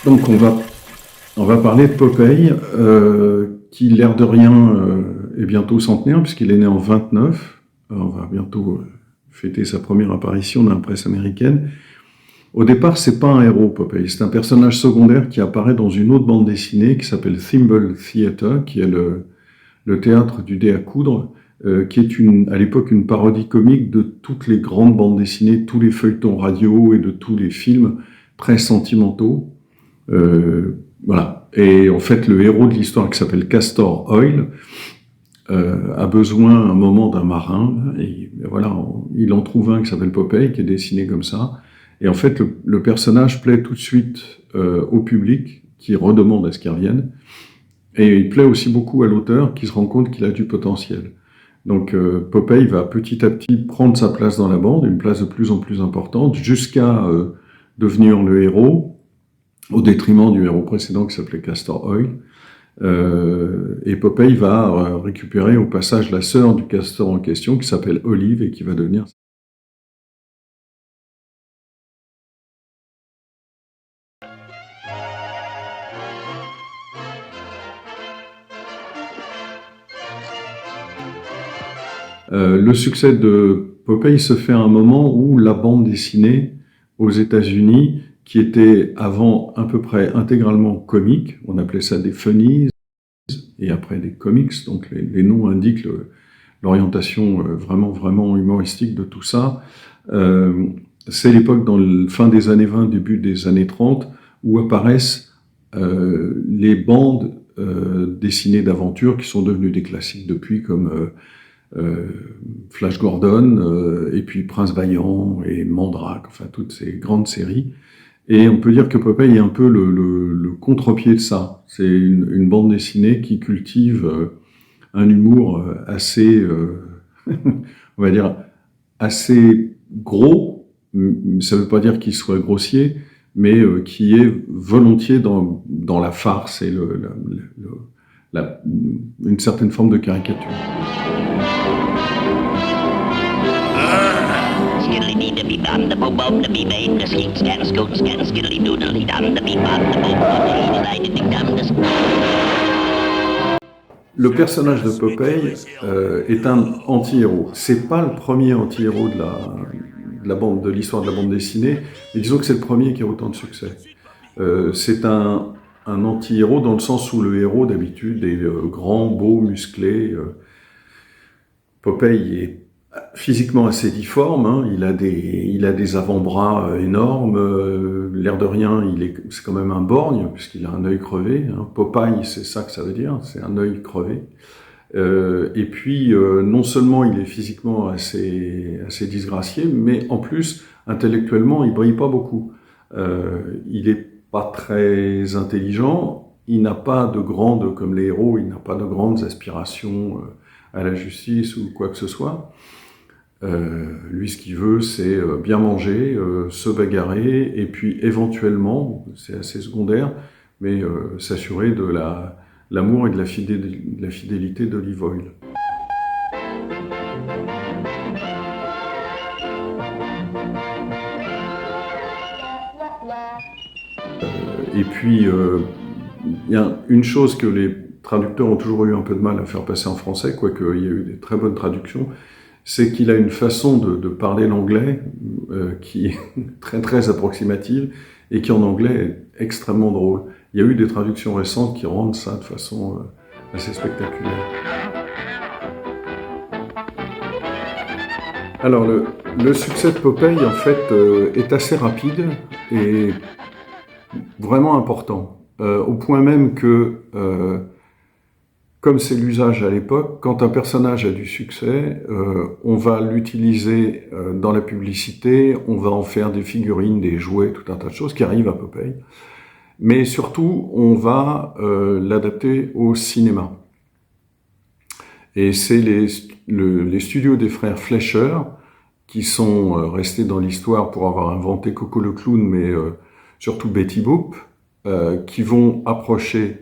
Donc on va parler de Popeye, qui l'air de rien est bientôt centenaire puisqu'il est né en 29. On va bientôt fêter sa première apparition dans la presse américaine. Au départ, c'est pas un héros, Popeye, c'est un personnage secondaire qui apparaît dans une autre bande dessinée qui s'appelle Thimble Theater, qui est le théâtre du dé à coudre, qui est à l'époque une parodie comique de toutes les grandes bandes dessinées, tous les feuilletons radio et de tous les films très sentimentaux. Voilà. Et en fait, le héros de l'histoire, qui s'appelle Castor Oil, a besoin à un moment d'un marin. Et voilà, il en trouve un qui s'appelle Popeye, qui est dessiné comme ça. Et en fait, le personnage plaît tout de suite au public, qui redemande à ce qu'il revienne. Et il plaît aussi beaucoup à l'auteur, qui se rend compte qu'il a du potentiel. Donc Popeye va petit à petit prendre sa place dans la bande, une place de plus en plus importante, jusqu'à devenir le héros, au détriment du héros précédent qui s'appelait Castor Oil. Et Popeye va récupérer au passage la sœur du castor en question, qui s'appelle Olive, et qui va devenir... Le succès de Popeye se fait à un moment où la bande dessinée aux États-Unis, qui était avant à peu près intégralement comique, on appelait ça des funnies, et après des comics, donc les noms indiquent l'orientation vraiment humoristique de tout ça. C'est l'époque, dans la fin des années 20, début des années 30, où apparaissent les bandes dessinées d'aventure qui sont devenues des classiques depuis, comme Flash Gordon, et puis Prince Vaillant et Mandrake, enfin toutes ces grandes séries. Et on peut dire que Popeye est un peu le contre-pied de ça. C'est une bande dessinée qui cultive un humour assez, on va dire, assez gros. Ça ne veut pas dire qu'il soit grossier, mais qui est volontiers dans la farce et une certaine forme de caricature. Le personnage de Popeye est un anti-héros. C'est pas le premier anti-héros de l'histoire de la bande dessinée, mais disons que c'est le premier qui a autant de succès. C'est un anti-héros dans le sens où le héros d'habitude est grand, beau, musclé. Popeye est physiquement assez difforme, hein. Il a des avant-bras énormes, l'air de rien, c'est quand même un borgne, puisqu'il a un œil crevé, hein. Popeye, c'est ça que ça veut dire, c'est un œil crevé. Et puis, non seulement il est physiquement assez disgracié, mais en plus, intellectuellement, il brille pas beaucoup. Il est pas très intelligent, il n'a pas comme les héros, il n'a pas de grandes aspirations à la justice ou quoi que ce soit. Lui, ce qu'il veut, c'est bien manger, se bagarrer, et puis éventuellement, c'est assez secondaire, mais s'assurer de l'amour et de la fidélité d'Olive Oil. Et puis, il y a une chose que les traducteurs ont toujours eu un peu de mal à faire passer en français, quoique il y a eu des très bonnes traductions, c'est qu'il a une façon de parler l'anglais qui est très approximative et qui en anglais est extrêmement drôle. Il y a eu des traductions récentes qui rendent ça de façon assez spectaculaire. Alors le succès de Popeye en fait est assez rapide et vraiment important, au point même que comme c'est l'usage à l'époque, quand un personnage a du succès, on va l'utiliser dans la publicité, on va en faire des figurines, des jouets, tout un tas de choses qui arrivent à Popeye. Mais surtout, on va l'adapter au cinéma. Et c'est les studios des frères Fleischer qui sont restés dans l'histoire pour avoir inventé Coco le clown, mais surtout Betty Boop, qui vont approcher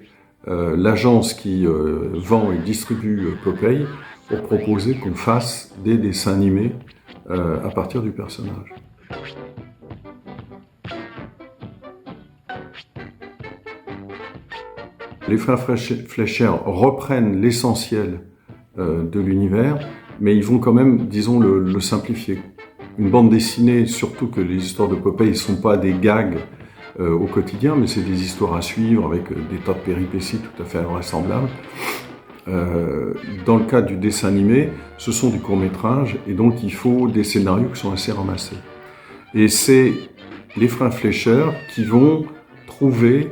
l'agence qui vend et distribue Popeye pour proposer qu'on fasse des dessins animés à partir du personnage. les frères Fleischer reprennent l'essentiel de l'univers, mais ils vont quand même, disons, le simplifier. Une bande dessinée, surtout que les histoires de Popeye ne sont pas des gags au quotidien, mais c'est des histoires à suivre avec des tas de péripéties tout à fait invraisemblables. Dans le cas du dessin animé, ce sont du court-métrage, et donc il faut des scénarios qui sont assez ramassés. Et c'est les frères Fleischer qui vont trouver,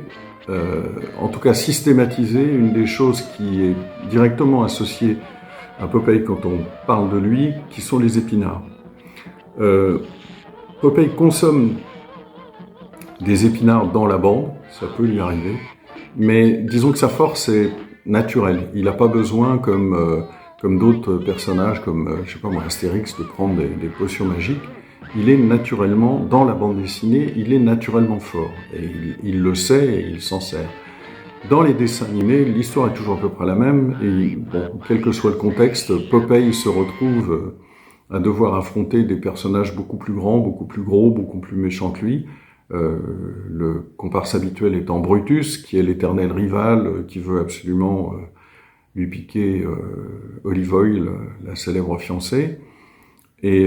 en tout cas systématiser, une des choses qui est directement associée à Popeye quand on parle de lui, qui sont les épinards. Popeye consomme des épinards dans la bande, ça peut lui arriver, mais disons que sa force est naturelle. Il n'a pas besoin, comme d'autres personnages, comme je sais pas moi, Astérix, de prendre des potions magiques. Il est naturellement, dans la bande dessinée, il est naturellement fort. Et il le sait et il s'en sert. Dans les dessins animés, l'histoire est toujours à peu près la même. Et bon, quel que soit le contexte, Popeye se retrouve à devoir affronter des personnages beaucoup plus grands, beaucoup plus gros, beaucoup plus méchants que lui. Le comparse habituel étant Brutus, qui est l'éternel rival, qui veut absolument lui piquer Olive Oyl, la célèbre fiancée. Et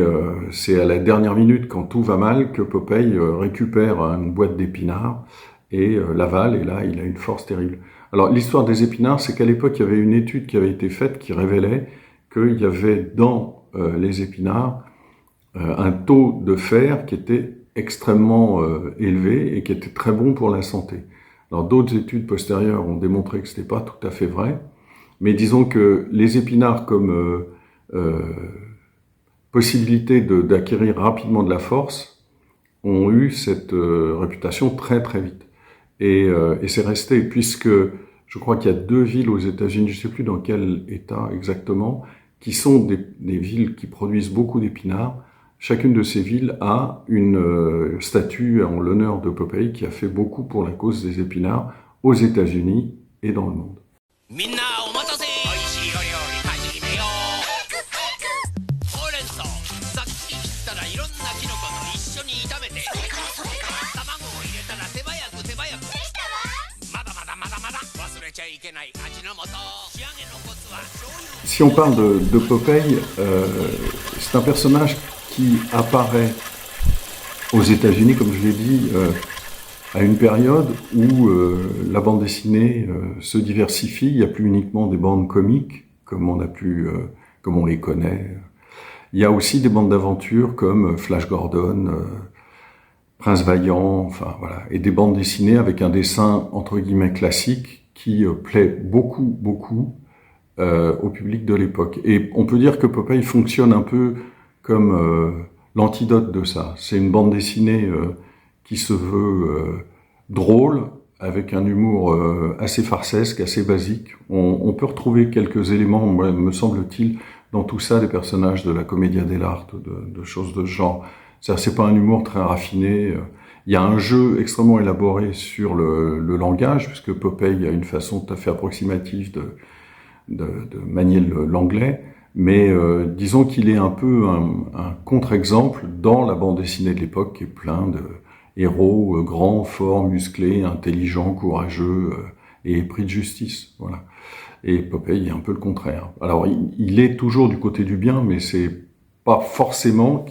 c'est à la dernière minute, quand tout va mal, que Popeye récupère une boîte d'épinards et l'avale, et là, il a une force terrible. Alors, l'histoire des épinards, c'est qu'à l'époque, il y avait une étude qui avait été faite qui révélait qu'il y avait dans les épinards un taux de fer qui était extrêmement élevé et qui était très bon pour la santé. Alors, d'autres études postérieures ont démontré que ce n'était pas tout à fait vrai, mais disons que les épinards comme possibilité d'acquérir rapidement de la force ont eu cette réputation très très vite. Et c'est resté, puisque je crois qu'il y a 2 villes aux États-Unis, je ne sais plus dans quel État exactement, qui sont des villes qui produisent beaucoup d'épinards. Chacune de ces villes a une statue en l'honneur de Popeye qui a fait beaucoup pour la cause des épinards aux États-Unis et dans le monde. Si on parle de Popeye, c'est un personnage qui apparaît aux États-Unis, comme je l'ai dit, à une période où la bande dessinée se diversifie. Il n'y a plus uniquement des bandes comiques, comme on les connaît. Il y a aussi des bandes d'aventure comme Flash Gordon, Prince Vaillant, enfin voilà, et des bandes dessinées avec un dessin entre guillemets classique qui plaît beaucoup au public de l'époque. Et on peut dire que Popeye fonctionne un peu comme l'antidote de ça. C'est une bande dessinée qui se veut drôle, avec un humour assez farcesque, assez basique. On peut retrouver quelques éléments, me semble-t-il, dans tout ça, des personnages de la commedia dell'arte, de choses de ce genre. C'est pas un humour très raffiné. Il y a un jeu extrêmement élaboré sur le langage, puisque Popeye a une façon tout à fait approximative de manier l'anglais, mais disons qu'il est un peu un contre-exemple dans la bande dessinée de l'époque, qui est plein de héros grands, forts, musclés, intelligents, courageux et épris de justice. Voilà. Et Popeye est un peu le contraire. Alors, il est toujours du côté du bien, mais c'est pas forcément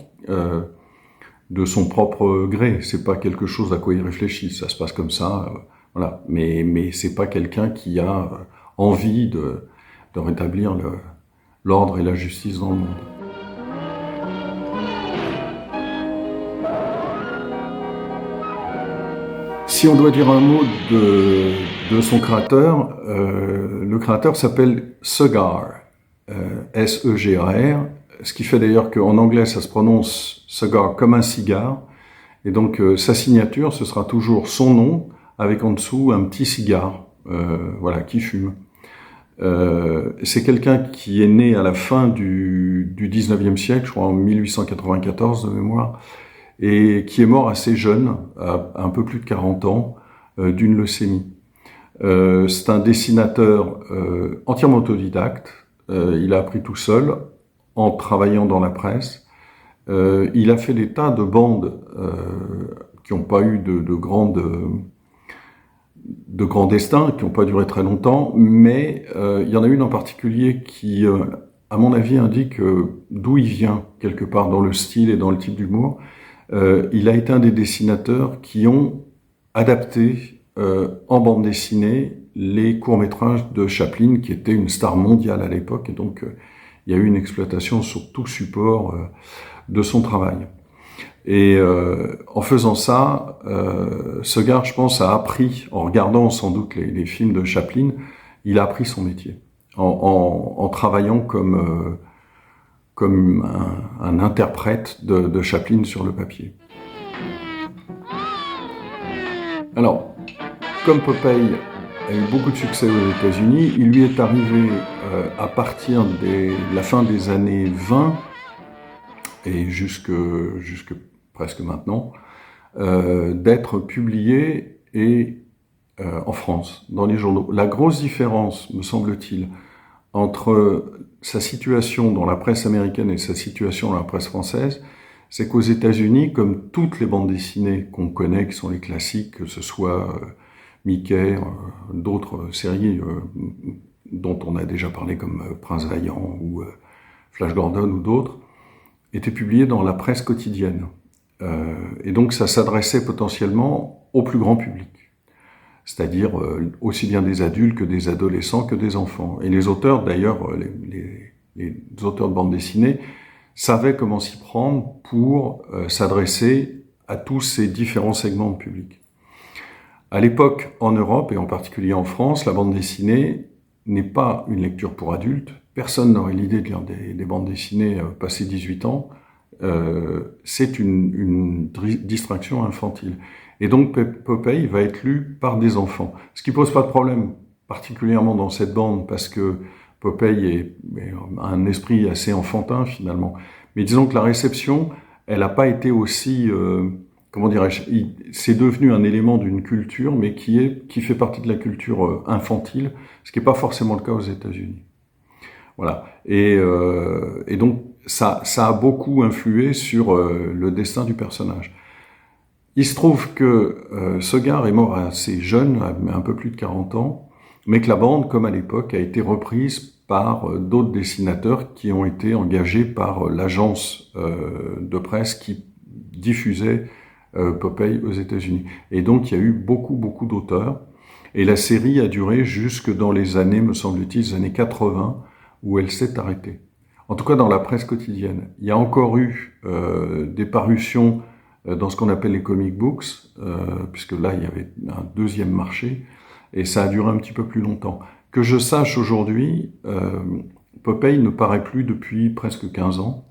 de son propre gré. C'est pas quelque chose à quoi il réfléchit. Ça se passe comme ça, voilà. Mais c'est pas quelqu'un qui a envie de rétablir l'ordre et la justice dans le monde. Si on doit dire un mot de son créateur, le créateur s'appelle Segar, S-E-G-A-R, ce qui fait d'ailleurs qu'en anglais ça se prononce Segar comme un cigare, et donc sa signature ce sera toujours son nom avec en dessous un petit cigare, voilà, qui fume. C'est quelqu'un qui est né à la fin du 19e siècle, je crois en 1894 de mémoire, et qui est mort assez jeune, à un peu plus de 40 ans, d'une leucémie. C'est un dessinateur entièrement autodidacte, il a appris tout seul, en travaillant dans la presse. Il a fait des tas de bandes qui n'ont pas eu de de grands destins qui n'ont pas duré très longtemps, mais il y en a une en particulier qui, à mon avis, indique d'où il vient, quelque part, dans le style et dans le type d'humour. Il a été un des dessinateurs qui ont adapté en bande dessinée les courts-métrages de Chaplin, qui était une star mondiale à l'époque, et donc il y a eu une exploitation sur tout support de son travail. Et en faisant ça, Segard, je pense, a appris, en regardant sans doute les films de Chaplin, il a appris son métier, en travaillant comme un interprète de Chaplin sur le papier. Alors, comme Popeye a eu beaucoup de succès aux États-Unis, il lui est arrivé à partir de la fin des années 20 et jusque presque maintenant, d'être publié en France, dans les journaux. La grosse différence, me semble-t-il, entre sa situation dans la presse américaine et sa situation dans la presse française, c'est qu'aux États-Unis, comme toutes les bandes dessinées qu'on connaît, qui sont les classiques, que ce soit Mickey, d'autres séries dont on a déjà parlé comme Prince Vaillant ou Flash Gordon ou d'autres, étaient publiées dans la presse quotidienne. Et donc ça s'adressait potentiellement au plus grand public, c'est-à-dire aussi bien des adultes que des adolescents que des enfants. Et les auteurs, d'ailleurs, les auteurs de bande dessinée, savaient comment s'y prendre pour s'adresser à tous ces différents segments de public. À l'époque, en Europe, et en particulier en France, la bande dessinée n'est pas une lecture pour adultes. Personne n'aurait l'idée de lire des bandes dessinées passé 18 ans. C'est une distraction infantile. Et donc Popeye va être lu par des enfants. Ce qui pose pas de problème, particulièrement dans cette bande, parce que Popeye a un esprit assez enfantin finalement. Mais disons que la réception, elle n'a pas été aussi... comment dirais-je, c'est devenu un élément d'une culture, mais qui fait partie de la culture infantile, ce qui n'est pas forcément le cas aux États-Unis. Voilà. Et donc, ça a beaucoup influé sur le destin du personnage. Il se trouve que Segard est mort assez jeune, un peu plus de 40 ans, mais que la bande, comme à l'époque, a été reprise par d'autres dessinateurs qui ont été engagés par l'agence de presse qui diffusait Popeye aux États-Unis. Et donc, il y a eu beaucoup d'auteurs. Et la série a duré jusque dans les années, me semble-t-il, les années 80, où elle s'est arrêtée. En tout cas, dans la presse quotidienne. Il y a encore eu des parutions dans ce qu'on appelle les comic books, puisque là, il y avait un deuxième marché, et ça a duré un petit peu plus longtemps. Que je sache aujourd'hui, Popeye ne paraît plus depuis presque 15 ans,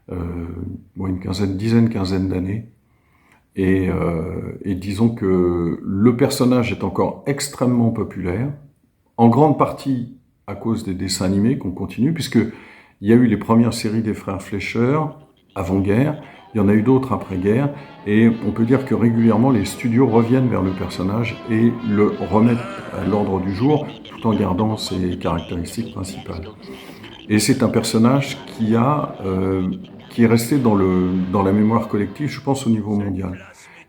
une quinzaine d'années. Et disons que le personnage est encore extrêmement populaire, en grande partie à cause des dessins animés qu'on continue, puisque il y a eu les premières séries des frères Fleischer avant-guerre, il y en a eu d'autres après-guerre, et on peut dire que régulièrement les studios reviennent vers le personnage et le remettent à l'ordre du jour, tout en gardant ses caractéristiques principales. Et c'est un personnage qui est resté dans la mémoire collective, je pense, au niveau mondial.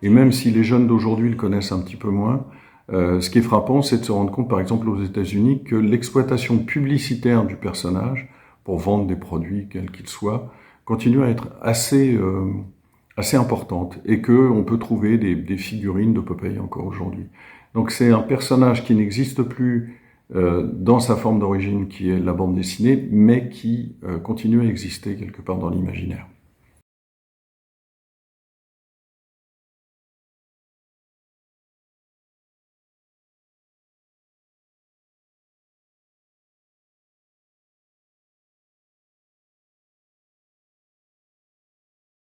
Et même si les jeunes d'aujourd'hui le connaissent un petit peu moins, ce qui est frappant, c'est de se rendre compte, par exemple aux États-Unis, que l'exploitation publicitaire du personnage, pour vendre des produits, quels qu'ils soient, continue à être assez importante, et qu'on peut trouver des figurines de Popeye encore aujourd'hui. Donc c'est un personnage qui n'existe plus dans sa forme d'origine, qui est la bande dessinée, mais qui continue à exister quelque part dans l'imaginaire.